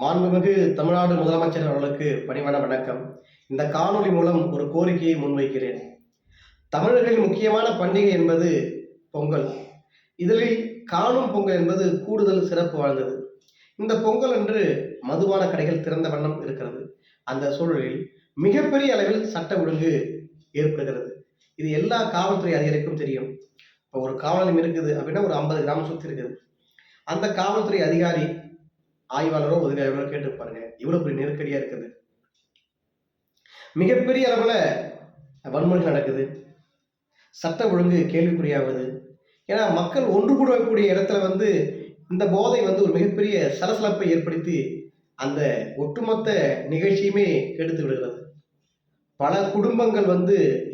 மாண்புமிகு தமிழ்நாடு முதலமைச்சர் அவர்களுக்கு பணிவான வணக்கம். இந்த காணொளி மூலம் ஒரு கோரிக்கையை முன்வைக்கிறேன். தமிழர்களின் முக்கியமான பண்டிகை என்பது பொங்கல். இதில் காணும் பொங்கல் என்பது கூடுதல் சிறப்பு வாய்ந்தது. இந்த பொங்கல் அன்று மதுபான கடைகள் திறந்த வண்ணம் இருக்கிறது. அந்த சூழலில் மிகப்பெரிய அளவில் சட்ட ஒழுங்கு ஏற்படுகிறது. இது எல்லா காவல்துறை அதிகாரிக்கும் தெரியும். இப்போ ஒரு காவல் நிலையம் இருக்குது அப்படின்னா ஒரு 50 கிராமம் சுற்றி இருக்குது. அந்த காவல்துறை அதிகாரி ஆய்வாளரோ உதவியாளரோ கேட்டு பாருங்க, இவ்வளவு பெரிய நெருக்கடியா இருக்குது. மிகப்பெரிய அளவுல வன்முறை நடக்குது, சட்ட ஒழுங்கு கேள்விக்குறியாவது. ஏன்னா மக்கள் ஒன்று கூடக்கூடிய இடத்துல இந்த போதை ஒரு மிகப்பெரிய சலசலப்பை ஏற்படுத்தி அந்த ஒட்டுமொத்த நிகழ்ச்சியுமே கெடுத்து விடுகிறது. பல குடும்பங்கள்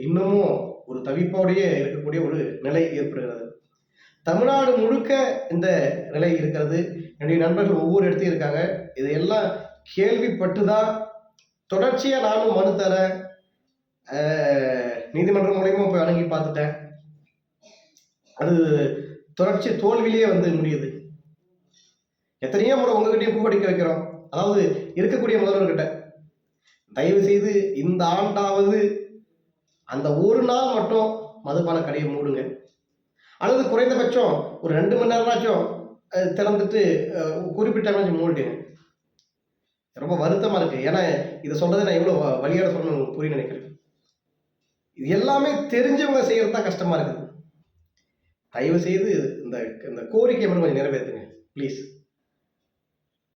இன்னமும் ஒரு தவிப்போடையே இருக்கக்கூடிய ஒரு நிலை ஏற்படுகிறது. தமிழ்நாடு முழுக்க இந்த நிலை இருக்கிறது. என்னுடைய நண்பர்கள் ஒவ்வொரு இடத்தையும் இருக்காங்க. இதையெல்லாம் கேள்விப்பட்டுதான் தொடர்ச்சியா நானும் மனு தரேன். நீதிமன்றம் மூலியமா போய் அணுகி பார்த்துட்டேன். அது தொடர்ச்சி தோல்வியிலேயே முடியுது. எத்தனையோ முறை உங்ககிட்டயும் பூவடிக்க வைக்கிறோம். அதாவது இருக்கக்கூடிய முதல்வர்கிட்ட தயவு செய்து இந்த ஆண்டாவது அந்த ஒரு நாள் மட்டும் மதுபான கடையை மூடுங்க, அல்லது குறைந்தபட்சம் ஒரு 2 மணி நேரமாச்சும் திறந்துட்டு குறிப்பிட்ட மூடிடுங்க. ரொம்ப வருத்தமா இருக்கு. ஏன்னா இதை சொல்றதை நான் எவ்வளவு வழியோட சொல்லணும் புரிய நினைக்கிறேன். இது எல்லாமே தெரிஞ்சவங்க செய்யறது தான் கஷ்டமா இருக்குது. தயவு செய்து இந்த கோரிக்கை மட்டும் கொஞ்சம் நிறைவேற்றுங்க ப்ளீஸ்.